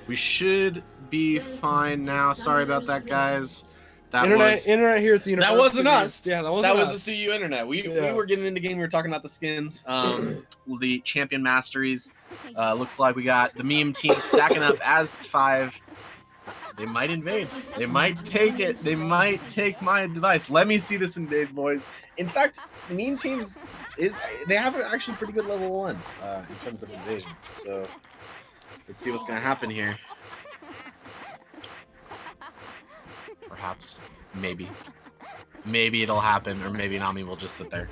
We should be fine now. Sorry about that, guys. Internet here at the university. That wasn't us. Yeah, that was the CU internet. We were getting into game. We were talking about the skins. The champion masteries. Looks like we got the meme team stacking up as 5. They might invade. They might take it. They might take my advice. Let me see this invade, boys. In fact, meme teams they have actually pretty good level 1 in terms of invasions. So let's see what's gonna happen here. Perhaps. Maybe. Maybe it'll happen, or maybe Nami will just sit there.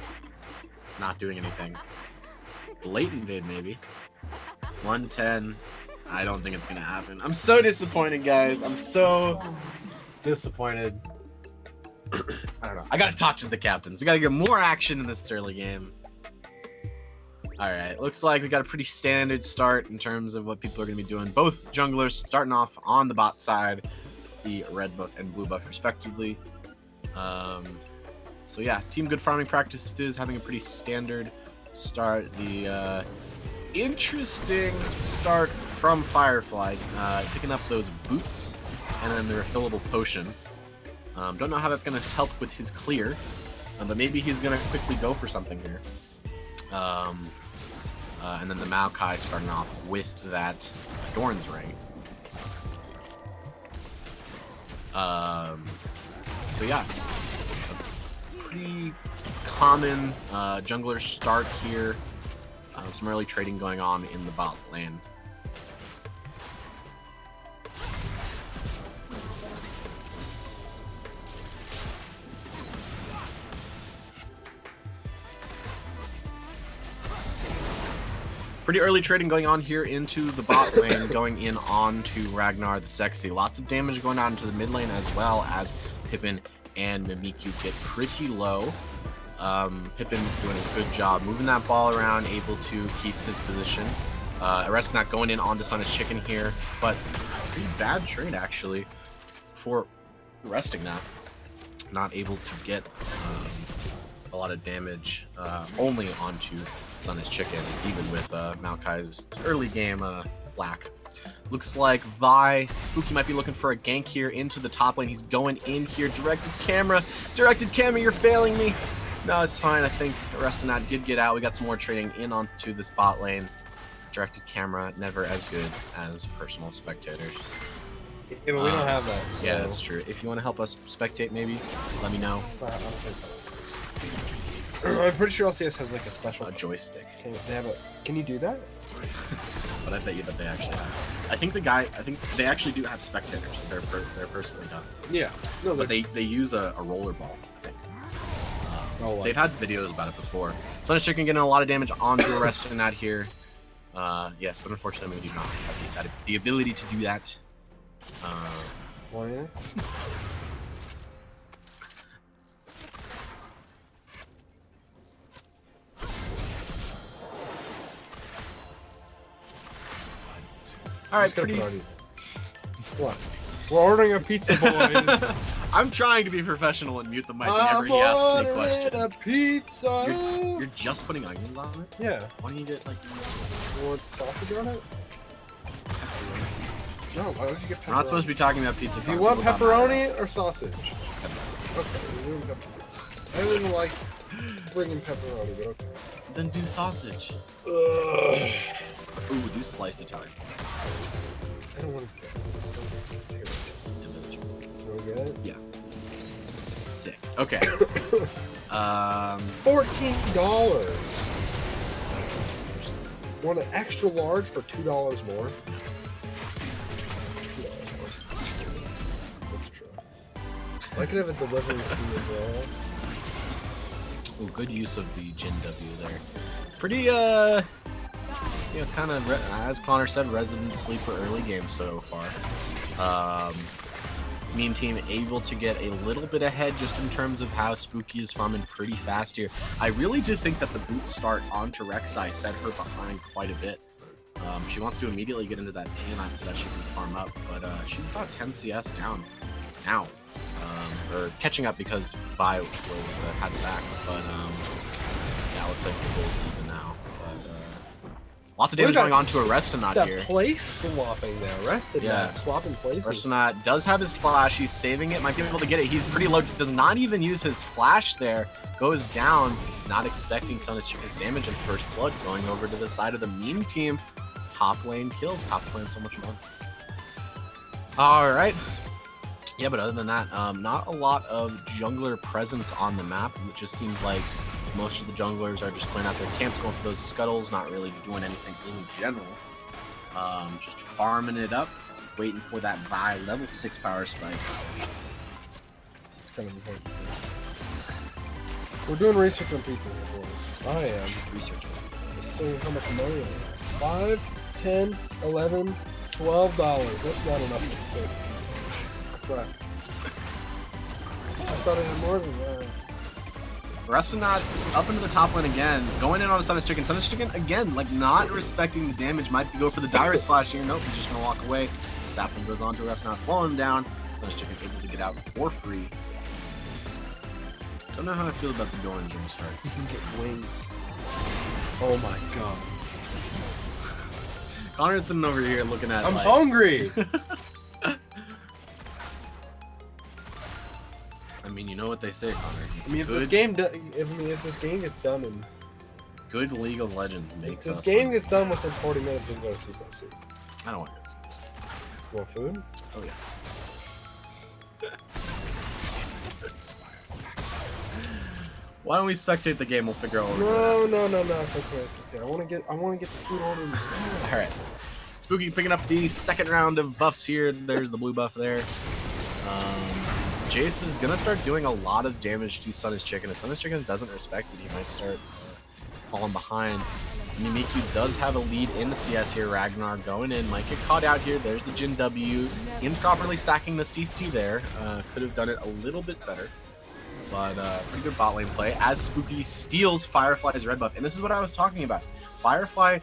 Not doing anything. Late invade, maybe. 110. I don't think it's gonna happen. I'm so disappointed, guys. I'm so disappointed. I don't know. I gotta talk to the captains. We gotta get more action in this early game. Alright, looks like we got a pretty standard start in terms of what people are gonna be doing. Both junglers starting off on the bot side. The red buff and blue buff respectively. So yeah, team good farming practices, having a pretty standard start. The interesting start from Firefly, picking up those boots and then the refillable potion. Don't know how that's going to help with his clear, but maybe he's going to quickly go for something here. And then the Maokai starting off with that Doran's Ring. So yeah, a pretty common jungler start here. Some early trading going on in the bot lane. Pretty early trading going on here into the bot lane, going in on to Ragnar the Sexy. Lots of damage going on into the mid lane, as well as Pippin and Mimikyu get pretty low. Pippin doing a good job moving that ball around, able to keep his position. Arrestnat going in onto Sun's Chicken here, but pretty bad trade actually for arresting that. Not able to get a lot of damage only onto Sun's Chicken, even with Maokai's early game black. Looks like Spooky might be looking for a gank here into the top lane. He's going in here. Directed camera, you're failing me. No, it's fine. I think Arrestnat did get out. We got some more trading in onto this bot lane. Directed camera, never as good as personal spectators. Yeah, but we don't have that. So. Yeah, that's true. If you want to help us spectate, maybe, let me know. I'm pretty sure LCS has like a special joystick. Can you do that? But I bet you that they actually have. I think they actually do have spectators. They're personally done. Yeah. No, but they use a roller ball, I think. They've had videos about it before. Sun's Chicken getting a lot of damage onto Arrestnat here. Yes, but unfortunately we do not have the ability to do that. Why? Alright, pretty... What? We're ordering a pizza, boys. I'm trying to be professional and mute the mic whenever he asks me a question. A pizza. You're just putting onions on it? Yeah. Why don't you get like... You want sausage on it? No, why would you get pepperoni? We're not supposed to be talking about pizza. Do you want pepperoni or sausage? Okay, I don't even like bringing pepperoni, but okay. Then do sausage. Ugh. Ooh, do sliced Italian sausage. I don't want to get it. It's so terrible. Yeah, that's right. You want to get it? Yeah. Sick. Okay. $14. Want an extra large for $2 more? $2 more. That's true. I could have a delivery fee as well. Ooh, good use of the Jin W there. Pretty, you know, kind of, as Connor said, resident sleeper early game so far. Meme team able to get a little bit ahead just in terms of how Spooky is farming pretty fast here. I really do think that the boot start onto Rek'Sai set her behind quite a bit. She wants to immediately get into that TNI so that she can farm up, but she's about 10 CS down now. Or catching up because Vi was had the back, but yeah, looks like the goal's even now. But Lots of damage going on to Arrestonaught that here. place swapping there. Arrestonaught swapping places. Arrestonaught does have his flash. He's saving it. Might be able to get it. He's pretty low. Does not even use his flash there. Goes down. Not expecting Sun's Chicken's damage and first blood. Going over to the side of the meme team. Top lane kills. Top lane so much fun. All right. Yeah, but other than that, not a lot of jungler presence on the map. It just seems like most of the junglers are just playing out their camps, going for those scuttles, not really doing anything in general. Just farming it up, waiting for that Vi level 6 power spike. It's kind of important. We're doing research on pizza here, boys. I am. Research. Let's see how much money I have. $5, $10, $11, $12. That's not enough for pizza. Crap. I thought I had more than that. Arrestonaught up into the top lane again, going in on the Sun's Chicken. Sun's Chicken again, like not respecting the damage. Might go for the Direst Flash here. Nope, he's just gonna walk away. Sapling goes on to Arrestonaught, slowing him down. Sun's Chicken able to get out for free. Don't know how I feel about the Doran when it starts. You can get wings. Oh my god. Connor's sitting over here looking at. I'm hungry. I mean, you know what they say, Connor. I mean, if this game gets done in good League of Legends makes this game gets done within 40 minutes, we can go to CPC. I don't want to go to CPC. You want food? Oh yeah. Why don't we spectate the game? We'll figure out. No, it's okay, it's okay. I want to get the food order. All right. Spooky picking up the second round of buffs here. There's the blue buff there. Jace is gonna start doing a lot of damage to Sun's Chicken. If Sun's Chicken doesn't respect it, he might start falling behind. Mimikyu does have a lead in the CS here. Ragnar going in, might get caught out here. There's the Jin W. Improperly stacking the CC there. Could have done it a little bit better. But pretty good bot lane play as Spooky steals Firefly's red buff. And this is what I was talking about. Firefly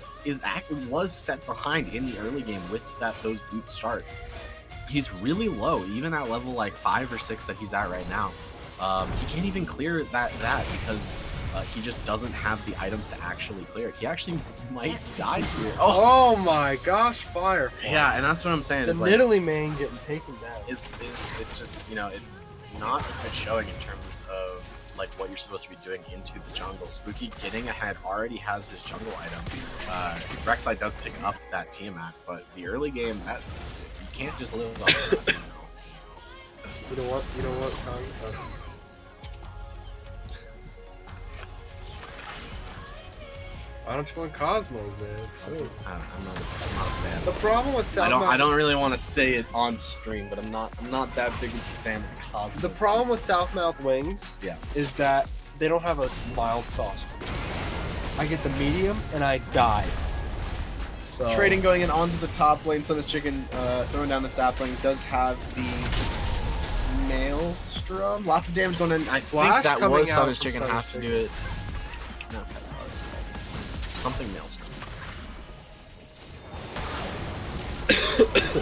was set behind in the early game with those boots start. He's really low, even at level like 5 or 6 that he's at right now. He can't even clear that because he just doesn't have the items to actually clear it. He actually might die here. Oh my gosh, Firefly. Yeah, and that's what I'm saying. The Nidalee main getting taken down. It's just, you know, it's not a good showing in terms of like what you're supposed to be doing into the jungle. Spooky getting ahead already has his jungle item. Rek'Sai does pick up that Tiamat, but the early game, that you can't just live off that, You know what, Kong? Why don't you want Cosmos, man? I'm not a fan. The problem with Southmouth... I don't really want to say it on stream, but I'm not that big of a fan of the Cosmos. The problem with Southmouth wings is that they don't have a mild sauce for me. I get the medium and I die. So trading going in onto the top lane. Sun's Chicken throwing down the sapling. Does have the Maelstrom. Lots of damage going in. I think that was Sun's Chicken has to do it. No, that's not his fault. Something Maelstrom.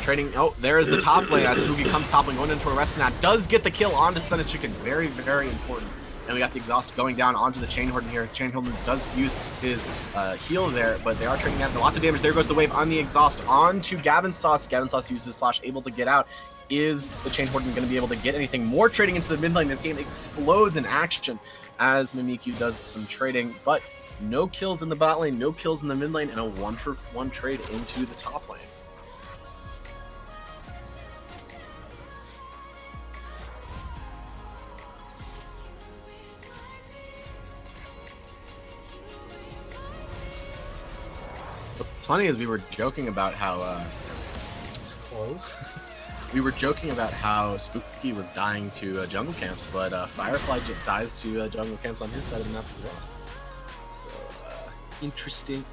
Trading. Oh, there is the top lane as Spooky comes top lane going into a rest now. Does get the kill onto Sun's Chicken. Very, very important. And we got the exhaust going down onto the Chain Warden here. Chain Warden does use his heal there, but they are trading out. Lots of damage. There goes the wave on the exhaust onto Gavin Sauce. Gavin Sauce uses Slash, able to get out. Is the Chain Warden going to be able to get anything more trading into the mid lane? This game explodes in action as Mimikyu does some trading, but no kills in the bot lane, no kills in the mid lane, and a 1-for-1 trade into the top lane. What's funny is we were joking about how Spooky was dying to jungle camps, but Firefly dies to jungle camps on his side of the map as well. So interesting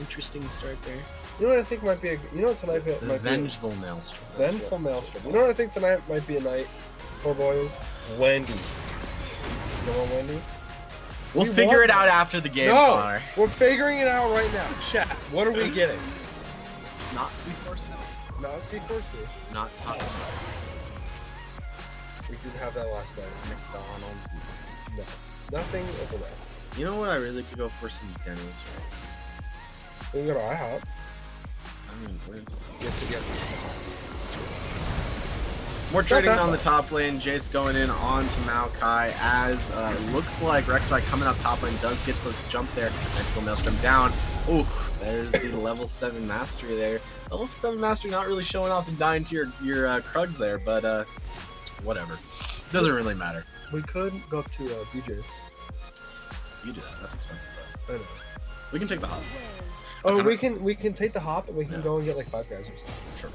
start there. You know what I think might be tonight might be Vengeful Maelstrom. Vengeful Maelstrom. You know what I think tonight might be a night for boys? Wendy's. You know what Wendy's? We'll figure it out after the game, Connor. We're figuring it out right now. Chat. What are we getting? Not C4C. Not C4C. Not Taco Bell. We did have that last night. McDonald's. No. Nothing over that. You know what? I really could go for some Denny's. We can go to IHOP. I mean, where's Yes. more It's not trading that on the far. top lane. Jace going in on to Maokai as it looks like Rek'Sai coming up top lane does get the jump there. Magical Maelstrom down. Ooh, there's the level 7 mastery there. Level 7 mastery not really showing off and dying to your Krugs there, but whatever. Doesn't really matter. We could go to BJ's. You do that. That's expensive though. I know. We can take the hop. Oh, kinda- we can take the hop and we can Yeah. go and get like 5 guys or something. Sure.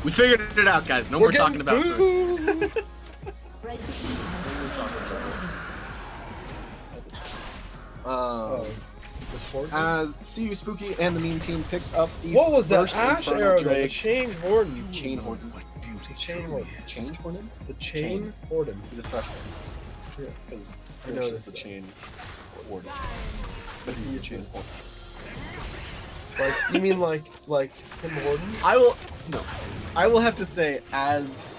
We figured it out, guys. No We're more talking getting about food. food. As CU Spooky and the Meme Team picks up the What was that first Ash Infernal arrow? The Drake. chain warden. Chain Warden. Chain warden. Change Warden? The chain warden. He's a threshold. Yeah. Because I know Thresh this is the stuff. chain warden. But he's the chain warden. Like you mean like Tim Horton? I will have to say, as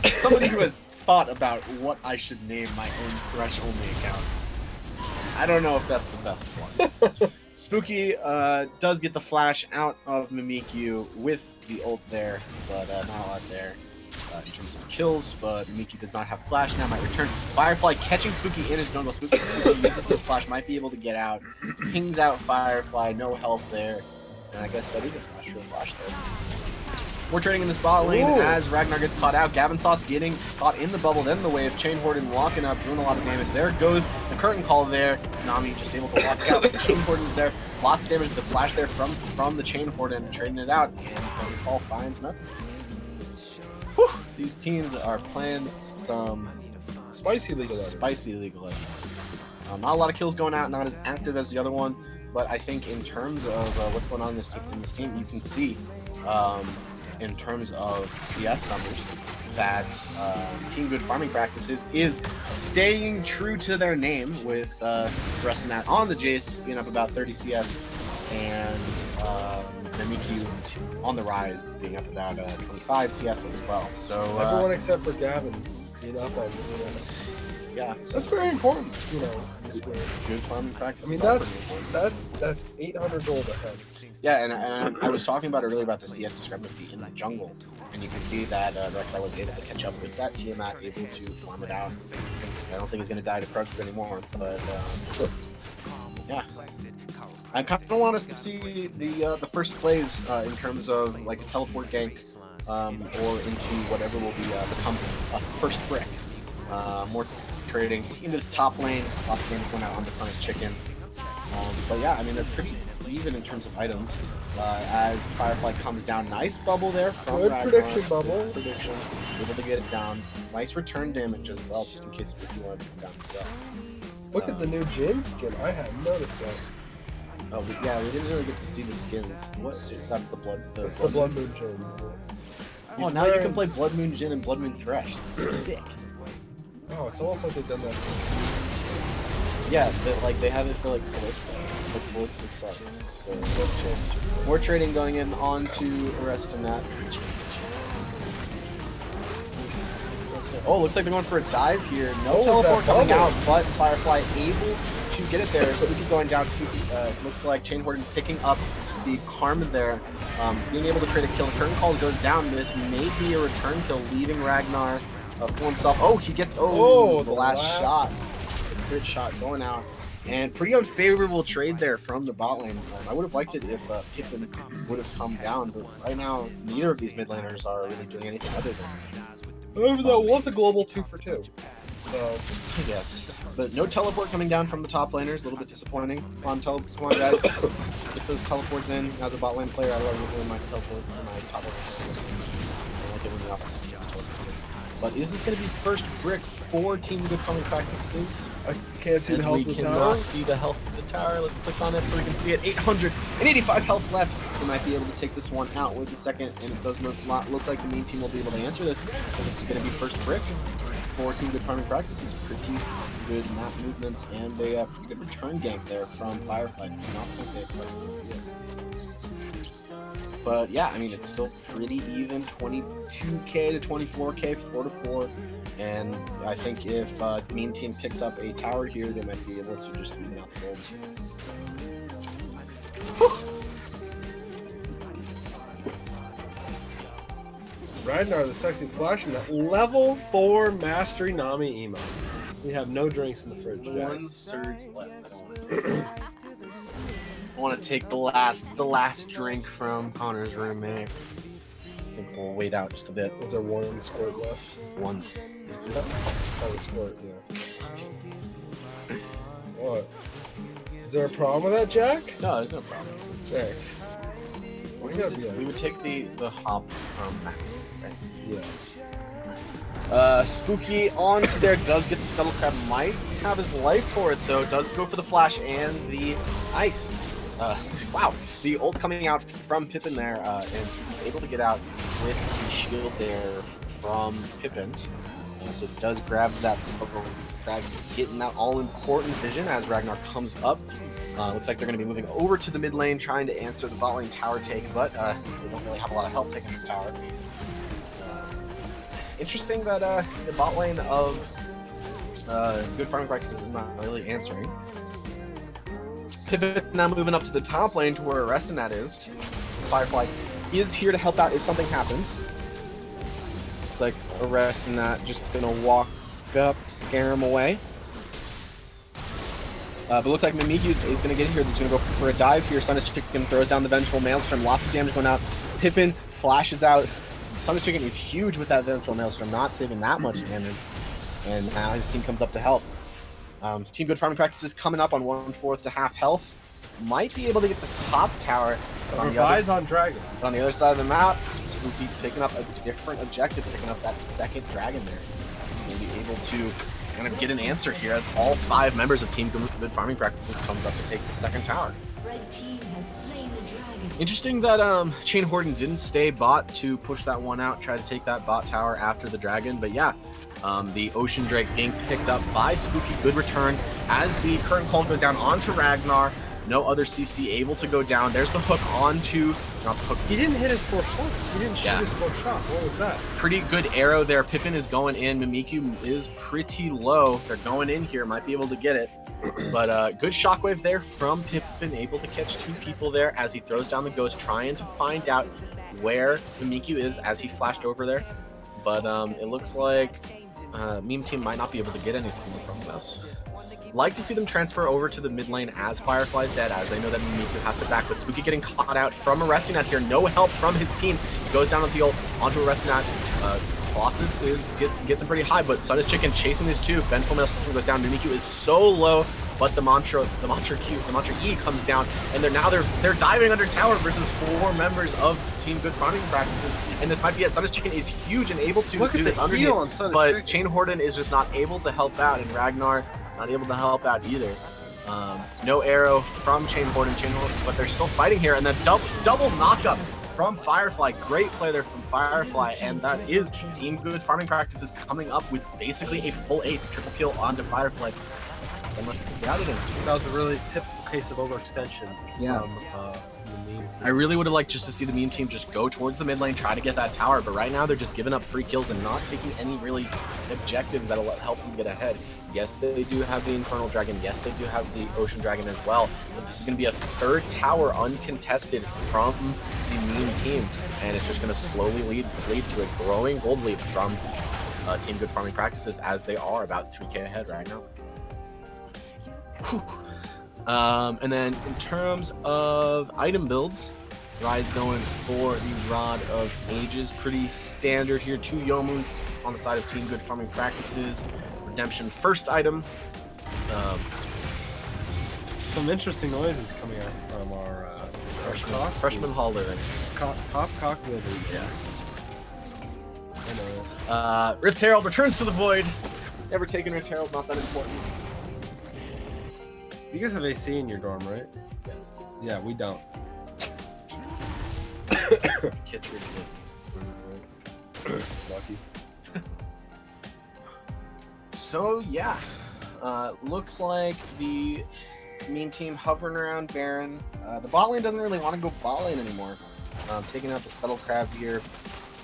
somebody who has thought about what I should name my own Thresh only account, I don't know if that's the best one. Spooky does get the flash out of Mimikyu with the ult there, but not a lot there in terms of kills. But Mimikyu does not have flash now. Might return. Firefly catching Spooky in his jungle. Spooky uses this flash, might be able to get out. Pings out Firefly, no health there. And I guess that is a flash. Sure, flash there. We're trading in this bot lane Ooh. as Ragnar gets caught out. Gavin Sauce getting caught in the bubble, then the wave. Chain Warden walking up, doing a lot of damage. There goes the curtain call there. Nami just able to walk out. The Chain Warden's there. Lots of damage. The flash there from the Chain Warden, trading it out. And curtain call finds nothing. Whew. These teams are playing some Spicy League of Legends. spicy League of Legends. Not a lot of kills going out, not as active as the other one. But I think in terms of what's going on in this team, you can see in terms of CS numbers that Team Good Farming Practices is staying true to their name with the rest of that on the Jace being up about 30 CS and Mimikyu on the rise being up about 25 CS as well. So Everyone except for Gavin being up on CS. yeah, That's very important, you know, in this game. Good farming practices. I mean, are pretty important. that's 800 gold ahead. Yeah, and I was talking about earlier about the CS discrepancy in the jungle, and you can see that Rek'Sai was able to catch up with that. Tiamat able to farm it out. I don't think he's going to die to Krugs anymore, but yeah. I kind of want us to see the first plays in terms of like a teleport gank or into whatever will be become a first brick. More trading into this top lane. Lots of damage going out on the Sun's chicken. But yeah, I mean, they're pretty even in terms of items. As Firefly comes down, nice bubble there from Good Ragnar. prediction bubble. Good prediction. Able to get it down. Nice return damage as well, just in case if you want to come down as well. Look at the new Jin skin. I hadn't noticed that. Oh, yeah, we didn't really get to see the skins. What? That's the blood. It's the Blood Moon Jin. Oh, now you can play Blood Moon Jin and Blood Moon Thresh. Sick. Oh, it's almost like they've done that. Yeah, but like they have it for like Callista. But Callista sucks. So let's change. More trading going in onto Arrestinat. Oh, looks like they're going for a dive here. No Oh, teleport that coming bubble. out, but Firefly able to get it there. Spooky going down. Looks like Chain Warden picking up the Karma there. Being able to trade a kill. The curtain call goes down. This may be a return kill, leaving Ragnar for himself. Oh, he gets the last shot. Good shot going out. And pretty unfavorable trade there from the bot lane. I would have liked it if Pippin would have come down, but right now neither of these mid laners are really doing anything other than. However, that was a global 2 for 2. So I guess. But no teleport coming down from the top laners. A little bit disappointing. Come on, come on guys. Get those teleports in. As a bot lane player, I love doing my teleport or my top lane. I like it when the opposite team teleports in. But is this going to be first brick for Team Good Farming Practices? I can't see the As health we of the cannot tower. see the health of the tower. Let's click on it so we can see it. 885 health left. We might be able to take this one out with the second, and it does not look like the main team will be able to answer this. So this is going to be first brick for Team Good Farming Practices. Pretty good map movements and a pretty good return gank there from Firefly. I do not think they expected to do it. But yeah, I mean, it's still pretty even, 22k to 24k, 4-4. And I think if Meme Team picks up a tower here, they might be able to just even out the gold. So Ragnar the Sexy flashing that level 4 Mastery Nami emo. We have no drinks in the fridge. One surge left. I want to take the last drink from Connor's roommate. I think we'll wait out just a bit. Is there one squirt left? One. Is that called a squirt? Yeah. What? Is there a problem with that, Jack? No, there's no problem. Jack. We would take the hop from back. Yeah. Spooky onto there, does get the Scuttle Crab, might have his life for it though, does go for the flash and the ice. Wow, the ult coming out from Pippin there, and Spooky's able to get out with the shield there from Pippin. So it does grab that Scuttle Crab, getting that all-important vision as Ragnar comes up. Looks like they're going to be moving over to the mid lane, trying to answer the bot lane tower take, but they don't really have a lot of help taking this tower. Interesting that the bot lane of good farming practices is not really answering. Pippin now moving up to the top lane to where Restinat is. Firefly is here to help out if something happens. It's like Restinat just gonna walk up, scare him away. But looks like Mimikyu is going to get here. He's going to go for a dive here. Sunnis Chicken throws down the Vengeful Maelstrom. Lots of damage going out. Pippin flashes out. Sunnis Chicken is huge with that Vengeful Maelstrom, not taking that much damage. And now his team comes up to help. Team Good Farming Practices coming up on 1/4 to half health. Might be able to get this top tower. But on Dragon. But on the other side of the map, Spooky picking up a different objective, picking up that second dragon there. He'll be able to kind of get an answer here as all 5 members of Team Good Farming Practices comes up to take the second tower. Red team has slain the dragon. Interesting that Chain Horden didn't stay bot to push that one out, try to take that bot tower after the dragon, but yeah, the Ocean Drake being picked up by Spooky, good return as the current call goes down onto Ragnar. No other CC able to go down. There's the hook onto, not the hook. He didn't hit his 4th shot. He didn't shoot his 4th shot. What was that? Pretty good arrow there. Pippin is going in. Mimikyu is pretty low. They're going in here. Might be able to get it. But good shockwave there from Pippin. Able to catch 2 people there as he throws down the ghost, trying to find out where Mimikyu is as he flashed over there. But it looks like Meme Team might not be able to get anything from this. Like to see them transfer over to the mid lane as Firefly's dead, as they know that Mimikyu has to back, but Spooky getting caught out from Restinat here. No help from his team. He goes down with the ult onto Restinat. Colossus gets him pretty high, but Sunnis Chicken chasing his 2. Vengeful Maelstrom goes down. Mimikyu is so low, but the mantra E comes down, and they're diving under tower versus 4 members of Team Good Farming Practices, and this might be it. Sunnis Chicken is huge and able to do this underneath, but Chain Horden is just not able to help out, and Ragnar not able to help out either. No arrow from Chain Horden, but they're still fighting here, and the double knockup from Firefly. Great play there from Firefly, and that is Team Good Farming Practices coming up with basically a full ace, triple kill onto Firefly. They must be out of him. That was a really typical case of overextension from the meme team. I really would have liked just to see the meme team just go towards the mid lane, try to get that tower, but right now they're just giving up free kills and not taking any really objectives that'll help them get ahead. Yes, they do have the Infernal Dragon. Yes, they do have the Ocean Dragon as well. But this is going to be a 3rd tower uncontested from the meme team, and it's just going to slowly lead to a growing gold lead from Team Good Farming Practices, as they are about 3k ahead right now. And then in terms of item builds, Rise going for the Rod of Ages. Pretty standard here. 2 Yomus on the side of Team Good Farming Practices. Redemption first item. Some interesting noises coming out from our freshman hall living. Top cock living. Yeah. I know. Rift Herald returns to the void. Never taken Rift Herald, not that important. You guys have AC in your dorm, right? Yes. Yeah, we don't. Kit's really good. Lucky. So yeah, looks like the meme team hovering around Baron. The bot lane doesn't really want to go bot lane anymore. Taking out the Scuttle Crab here.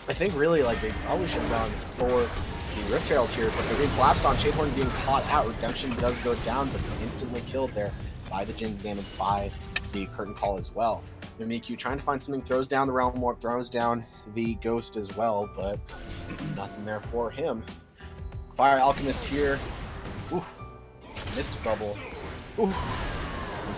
I think really like they probably should have gone for the Rift Herald here, but they're being collapsed on. Chain Horden being caught out. Redemption does go down, but instantly killed there by the Jin damage by the Curtain Call as well. Mimikyu trying to find something, throws down the Realm Warp, throws down the Ghost as well, but nothing there for him. Fire Alchemist here. Oof. Missed Bubble. Oof.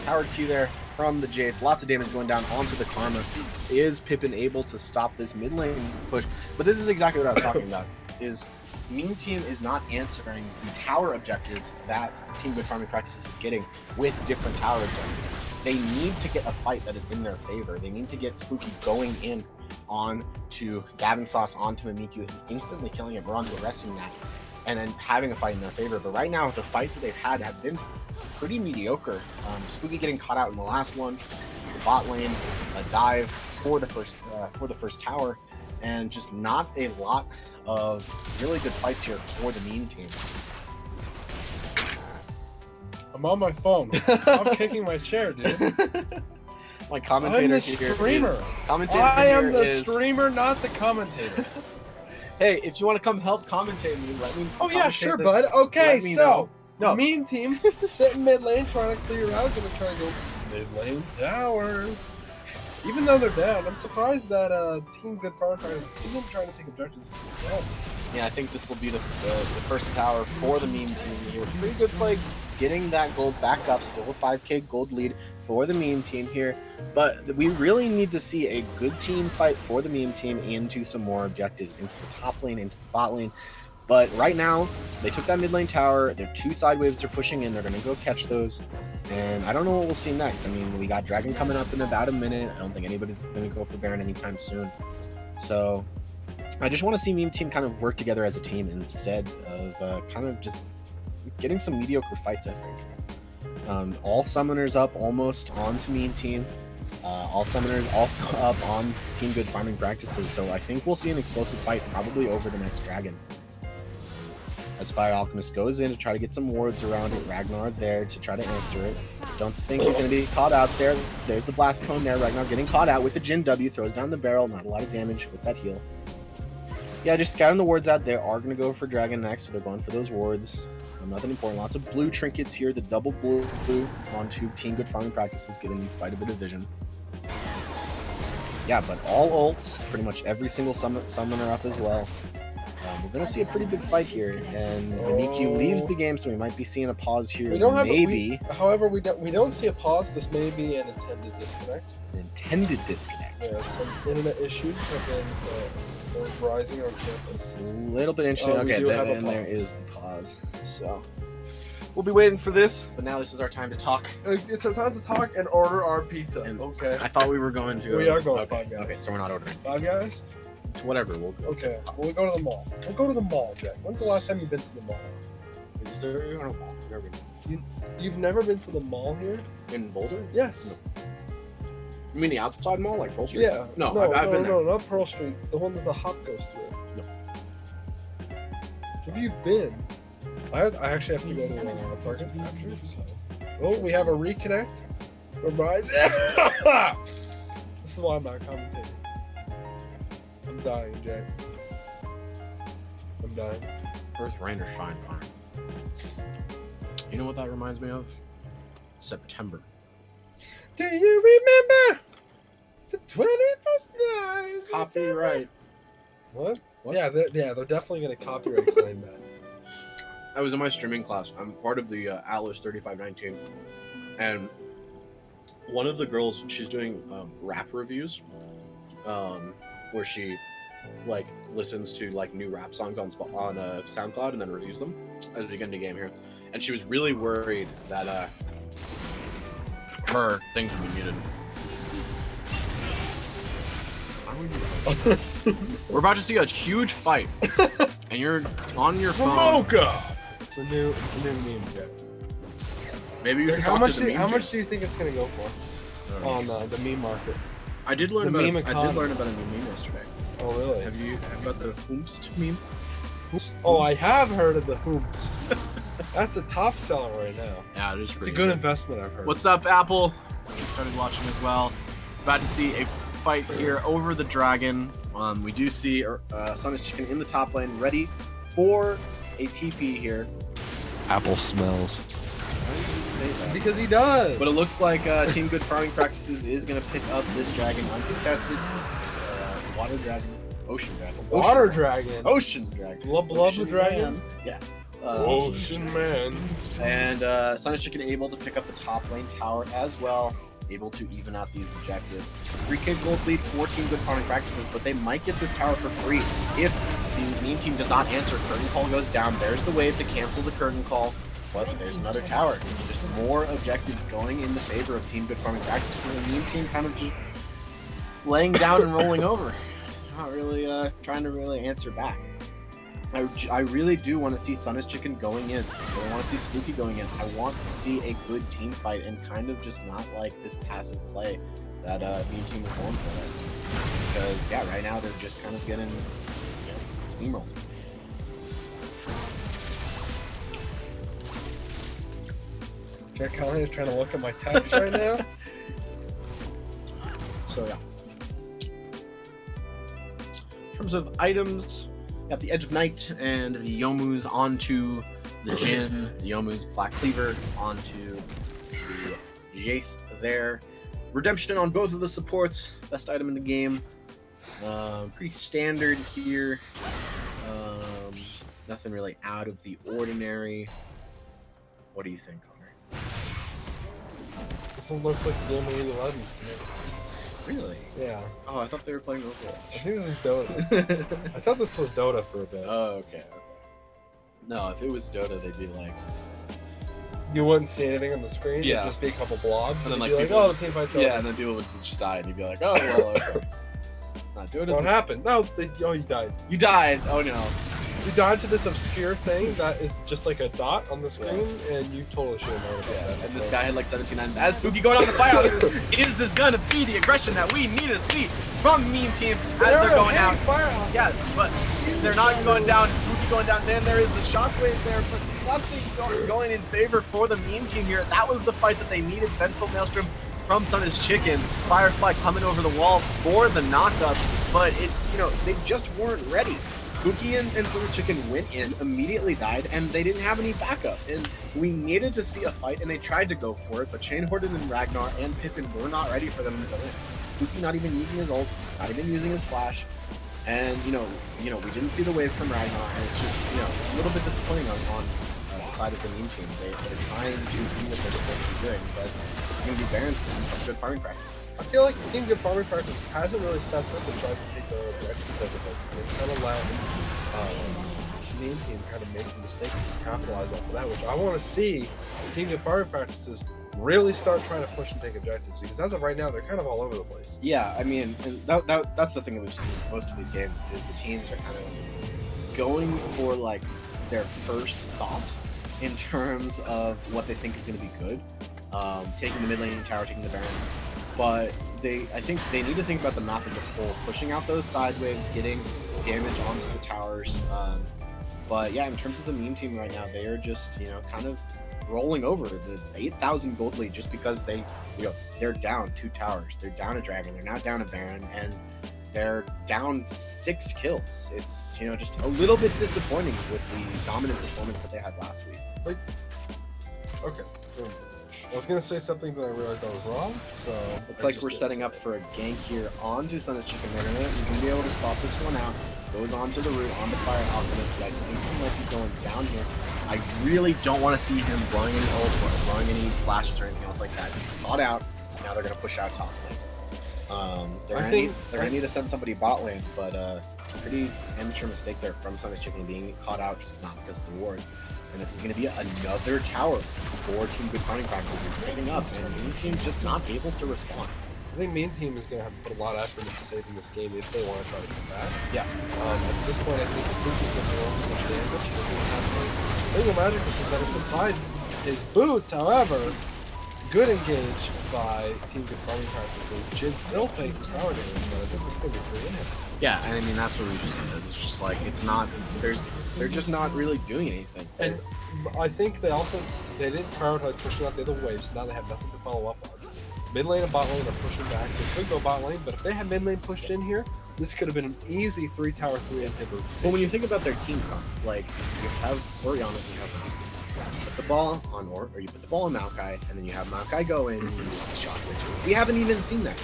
Powered Q there from the Jace. Lots of damage going down onto the Karma. Is Pippin able to stop this mid lane push? But this is exactly what I was talking about. Is Meme Team is not answering the tower objectives that Team Good Farming Practices is getting with different tower objectives. They need to get a fight that is in their favor. They need to get Spooky going in on to Gavin Sauce, onto Mimikyu, instantly killing him, or onto arresting that, and then having a fight in their favor. But right now, the fights that they've had have been pretty mediocre. Spooky getting caught out in the last one, the bot lane, a dive for the first tower, and just not a lot of really good fights here for the Meme Team. I'm on my phone. I'm kicking my chair, dude. My commentator I'm the here streamer. is... Commentator I am here the is, streamer, not the commentator. Hey, if you want to come help commentate me, let me. Oh yeah, commentate sure, this. bud. Okay, Let me so know. No. Meme Team sitting mid lane trying to clear out, gonna try to go mid lane tower. Even though they're down, I'm surprised that Team Good Farm Practice isn't trying to take objectives for themselves. Yeah, I think this will be the first tower for the Meme Team here. Pretty good play, getting that gold back up. Still a 5k gold lead for the Meme Team here. But we really need to see a good team fight for the Meme Team into some more objectives, into the top lane, into the bot lane. But right now, they took that mid lane tower. Their 2 side waves are pushing in. They're going to go catch those. And I don't know what we'll see next. I mean, we got Dragon coming up in about a minute. I don't think anybody's going to go for Baron anytime soon. So I just want to see Meme Team kind of work together as a team instead of kind of just getting some mediocre fights, I think. All summoners up almost onto Meme Team. All summoners also up on Team Good Farming Practices. So I think we'll see an explosive fight probably over the next Dragon. As Fire Alchemist goes in to try to get some wards around it, Ragnar there to try to answer it. Don't think he's going to be caught out there. There's the Blast Cone there. Ragnar getting caught out with the Jin W, throws down the barrel. Not a lot of damage with that heal. Yeah, just scouting the wards out. They are going to go for Dragon next, so they're going for those wards. Nothing important. Lots of blue trinkets here. The double blue onto Team Good Farming Practices, giving quite a bit of vision. Yeah, but all ults, pretty much every single summoner up as well. We're going to see a pretty big fight here, and Mimikyu leaves the game, so we might be seeing a pause here. We don't have maybe. However, we don't see a pause. This may be an intended disconnect. An intended disconnect. Yeah, some internet issues have been rising on campus. A little bit interesting. We Okay, do have a and there pause. is the pause. So we'll be waiting for this, but now this is our time to talk. It's our time to talk and order our pizza. And Okay. I thought we were going to. We are going okay. Five Guys. Okay, so we're not ordering. Five Guys? Whatever, we'll go. Okay. We'll go to the mall. We'll go to the mall, Jack. When's the last time you've been to the mall? Is there a mall? Never been. You've never been to the mall here? In Boulder? Yes. You mean the outside mall, like Pearl Street? Yeah. No, I've been there. No, not Pearl Street. The one that the hop goes through. No. Have you been? I actually have to go to Target after. So. Oh, we have a reconnect. This is why I'm not commentating. I'm dying, Jay. I'm dying. Earth, rain, or shine fine. You know what that reminds me of? September. Do you remember the 21st night? Copyright. What? What? Yeah, they're definitely gonna copyright claim that. I was in my streaming class. I'm part of the Atlas 3519, and one of the girls, she's doing rap reviews, where she like listens to like new rap songs on SoundCloud and then reviews them as we get into game here. And she was really worried that her things would be muted. We're about to see a huge fight, and you're on your phone. It's a new meme, Jack. Maybe you should How talk much? to the meme How chick. much do you think it's gonna go for on the meme market? I did learn the about. meme I did economy? learn about a new meme yesterday. Oh, really? Have you heard about the Hoomst meme? Oh, I have heard of the hoops. That's a top seller right now. Yeah, it is It's pretty a good investment, I've heard. What's up, Apple? We started watching as well. About to see a fight here over the dragon. We do see Sunnis Chicken in the top lane, ready for a TP here. Apple smells. say that. Because he does. But it looks like Team Good Farming Practices is going to pick up this dragon uncontested. Water dragon. Ocean dragon. Water dragon. Ocean dragon. Love the dragon. Man. Yeah. Ocean man. And Sun's Chicken able to pick up the top lane tower as well. Able to even out these objectives. 3k gold lead, 14 Good Farming Practices, but they might get this tower for free if the meme team does not answer. Curtain call goes down. There's the wave to cancel the curtain call. But there's another tower. Just more objectives going in the favor of Team Good Farming Practices. And the meme team kind of just laying down and rolling over. Not really trying to really answer back. I really do want to see Sun's Chicken going in. I want to see Spooky going in. I want to see a good team fight and kind of just not like this passive play that meme team is going for. Because yeah, right now they're just kind of getting steamrolled. Jack Collins is trying to look at my text right now. So yeah. In terms of items, got the Edge of Night and the Yomu's onto the Jin, the Yomu's Black Cleaver onto the Jace there. Redemption on both of the supports, best item in the game. Pretty standard here. Nothing really out of the ordinary. What do you think, Connor? This one looks like the game of League of Legends to me. Really? Yeah. Oh, I thought they were playing I Overwatch. think this is Dota. I thought this was Dota for a bit. Oh, okay. No, if it was Dota, they'd be like, You wouldn't see anything on the screen. Yeah. It'd just be a couple blobs. and then You'd like be like, people oh, just- the team fight's yeah, over. and then people would just die, and you'd be like, oh well, okay. Not Dota's. What happened? No, you died. You died. Oh no. You died to this obscure thing that is just like a dot on the screen, and you totally should have known about Yeah, that. and this guy had like 17 items. As Spooky going on the fire, is this gonna be the aggression that we need to see from meme team as they're going out? Yes, but they're not going down. Spooky going down. Then there is the shockwave there, but nothing going in favor for the meme team here. That was the fight that they needed. Vengeful Maelstrom from Sun's Chicken. Firefly coming over the wall for the knockup, but they just weren't ready. Spooky and Sun's Chicken went in, immediately died, and they didn't have any backup. And we needed to see a fight, and they tried to go for it, but Chain Horden and Ragnar and Pippin were not ready for them to go in. Spooky not even using his ult, not even using his flash, and we didn't see the wave from Ragnar, and it's just a little bit disappointing on the side of the meme team. They're trying to do what they're supposed to be doing, but it's going to be banned from good farming practices. I feel like Team Good Farming Practice hasn't really stepped up and tried to take the objectives of it. They've kind of let the main team kind of make the mistakes and capitalize off of that, which I want to see Team Good Farming Practices really start trying to push and take objectives, because as of right now, they're kind of all over the place. Yeah, I mean, and that's the thing that we've seen in most of these games is the teams are kind of going for like their first thought in terms of what they think is going to be good. Taking the mid lane tower, taking the Baron. But I think they need to think about the map as a whole, pushing out those side waves, getting damage onto the towers. But yeah, in terms of the meme team right now, they are just kind of rolling over the 8,000 gold lead just because they're down 2 towers, they're down a dragon, they're now down a Baron, and they're down 6 kills. It's just a little bit disappointing with the dominant performance that they had last week. Okay. I was gonna say something, but I realized I was wrong. So Looks like we're setting up for a gank here onto Sun's Chicken. You're gonna be able to spot this one out. Goes onto the root, on the Fire Alchemist, but I think he might be going down here. I really don't want to see him blowing any ult or blowing any flashes or anything else like that. He's caught out. Now they're gonna push out top lane. They're gonna need to send somebody bot lane, but pretty amateur mistake there from Sun's Chicken being caught out just not because of the wards. And this is going to be another tower for Team Good Farming Practices picking up, and the main team just not able to respond. I think main team is going to have to put a lot of effort into saving this game if they want to try to come back. Yeah. At this point, I think Spooky's going to roll too much damage. He's going to have a single magic resist item besides his boots. However, good engage by Team Good Farming Practices. Jin still takes the tower damage, but I think this is going to be pretty in. Yeah, and I mean that's what we just said. It's just like it's not. They're just not really doing anything. And I think they didn't prioritize pushing out the other waves, so now they have nothing to follow up on. Mid lane and bot lane are pushing back. They could go bot lane, but if they had mid lane pushed in here, this could have been an easy 3 tower 3 inhibitor. But when you think about their team comp, like you have Oriana, you have put the ball on or you put the ball on Maokai, and then you have Maokai go in and use the shockwave. We haven't even seen that.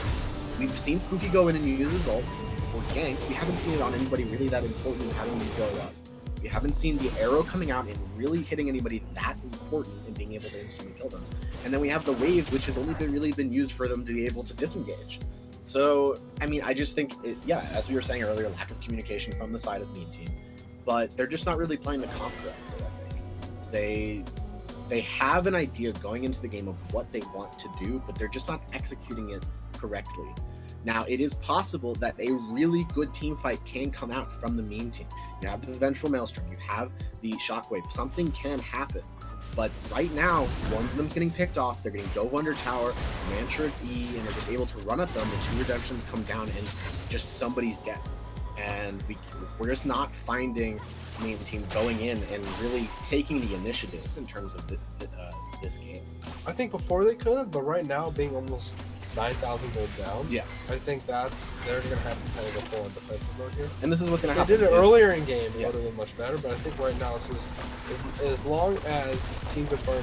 We've seen Spooky go in and use his ult for ganks. We haven't seen it on anybody really that important having to go up. We haven't seen the arrow coming out and really hitting anybody that important and being able to instantly kill them. And then we have the wave, which has only really been used for them to be able to disengage. So, I mean, I just think, as we were saying earlier, lack of communication from the side of the team. But they're just not really playing the comp correctly, I think. They have an idea going into the game of what they want to do, but they're just not executing it correctly. Now, it is possible that a really good team fight can come out from the meme team. You have the Vengeful Maelstrom, you have the Shockwave. Something can happen. But right now, one of them's getting picked off. They're getting dove under tower, Mantra E, and they're just able to run at them. The 2 redemptions come down, and just somebody's dead. And we're just not finding the meme team going in and really taking the initiative in terms of this game. I think before they could, but right now, being almost 9,000 gold down, Yeah. I think they're going to have to kind of go full on defensive mode here. And this is what's going to They happen. did it earlier in game, it Yeah. would have been much better, but I think right now, this is as long as Team Good Fire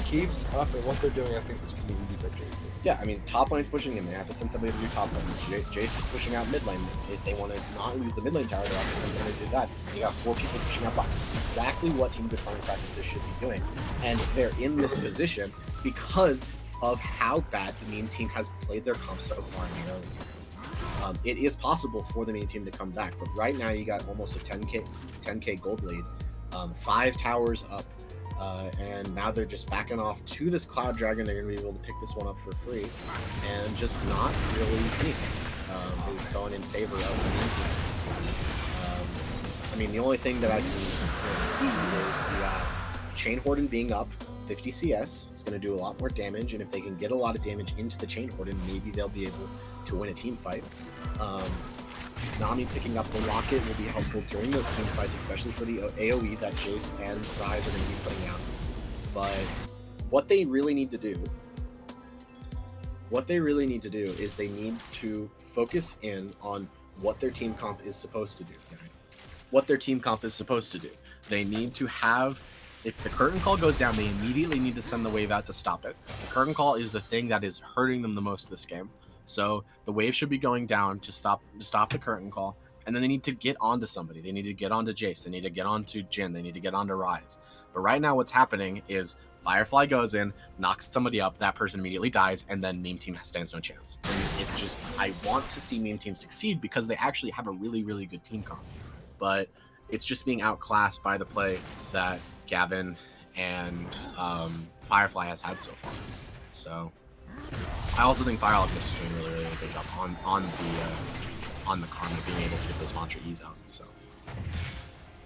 keeps up at what they're doing, I think this can be easy victory. Yeah, I mean, top lane's pushing in. They have to send somebody to do top lane. Jace is pushing out mid lane. If they want to not lose the mid lane tower, they have to send somebody to do that. You got 4 people pushing out bot. This is exactly what Team Good Farming Practices should be doing. And they're in this position because of how bad the meme team has played their comp so far in the early game. It is possible for the meme team to come back, but right now you got almost a 10k gold lead, 5 towers up, and now they're just backing off to this Cloud Dragon. They're going to be able to pick this one up for free, and just not really anything is going in favor of the meme team. I mean, the only thing that I can see is you got Chain Horden being up 50 CS. It's going to do a lot more damage, and if they can get a lot of damage into the Chain Horden, maybe they'll be able to win a team fight. Nami picking up the rocket will be helpful during those team fights, especially for the AoE that Jace and Rise are going to be putting out. But what they really need to do is they need to focus in on what their team comp is supposed to do. What their team comp is supposed to do. They need to have, if the curtain call goes down, they immediately need to send the wave out to stop it. The curtain call is the thing that is hurting them the most this game. So the wave should be going down to stop the curtain call, and then they need to get onto somebody. They need to get onto Jace. They need to get onto Jhin. They need to get onto Rise. But right now, what's happening is Firefly goes in, knocks somebody up, that person immediately dies, and then meme team stands no chance. And it's just, I want to see meme team succeed because they actually have a really, really good team comp. But it's just being outclassed by the play that Gavin and Firefly has had so far. So I also think Fire Alchemist is doing a really, really good job on the Karma, being able to get those Mantra E's out. So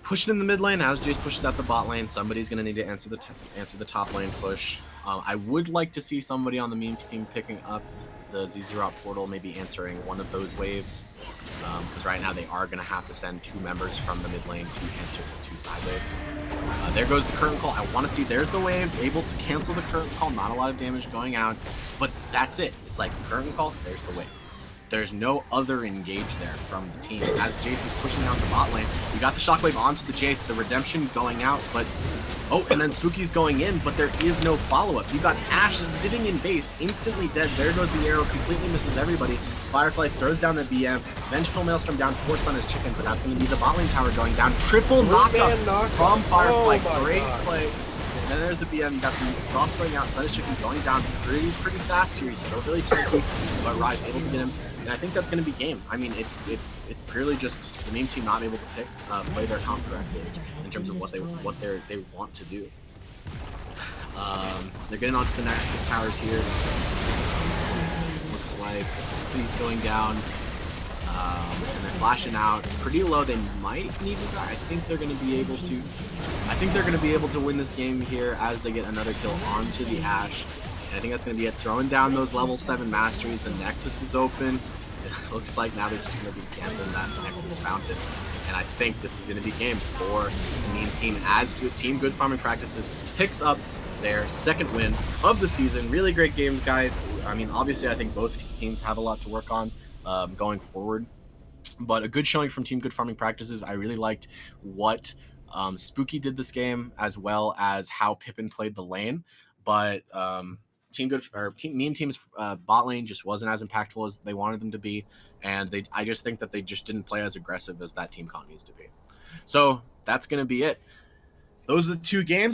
push it in the mid lane as Jace pushes out the bot lane. Somebody's going to need to answer the top lane push. I would like to see somebody on the meme team picking up the Zizirot portal, maybe answering one of those waves. Because right now they are going to have to send 2 members from the mid lane to answer these 2 side waves. There goes the curtain call. I want to see, there's the wave, able to cancel the curtain call, not a lot of damage going out, but that's it. It's like curtain call, there's the wave. There's no other engage there from the team. As Jace is pushing out the bot lane, we got the shockwave onto the Jace, the redemption going out, but and then Spooky's going in, but there is no follow-up. You got Ashe sitting in base, instantly dead. There goes the arrow, completely misses everybody. Firefly throws down the BM. Vengeful Maelstrom down, forced on his chicken, but that's going to be the bot lane tower going down. Triple knockup from Firefly. Great play. And then there's the BM. You got the exhaust going out. Sun is chicken going down pretty fast here. He's still really tanky, but Rise able to get him. And I think that's going to be game. I mean, it's purely just the meme team not able to play their comp correctly in terms of what they want to do. They're getting onto the Nexus towers here. Looks like he's going down, and they're flashing out pretty low. They might need to die. I think they're going to be able to. I think they're going to be able to win this game here as they get another kill onto the Ashe. And I think that's going to be it. Throwing down those level 7 masteries. The Nexus is open. It looks like now they're just going to be gambling that Nexus fountain. And I think this is going to be game for the meme team as Team Good Farming Practices picks up their 2nd win of the season. Really great game, guys. I mean, obviously, I think both teams have a lot to work on going forward. But a good showing from Team Good Farming Practices. I really liked what Spooky did this game as well as how Pippin played the lane, but Meme Team's bot lane just wasn't as impactful as they wanted them to be, and I just think that they just didn't play as aggressive as that team con needs to be. So that's gonna be it. Those are the two games.